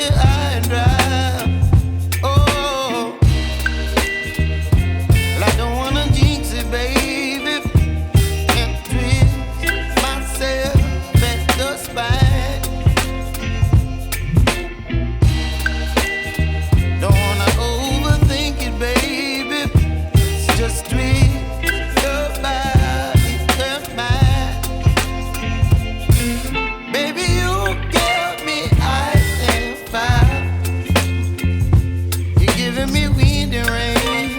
high and dry. Oh, well, I don't wanna jinx it, baby, and twist myself at the spine. Don't wanna overthink it, baby. It's just twist your body and mine. Baby, you give me ice and fire. You're giving me wind and rain.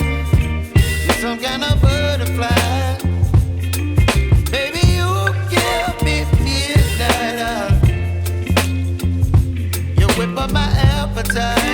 You're some kind of butterfly. Baby, you give me midnight. You whip up my appetite.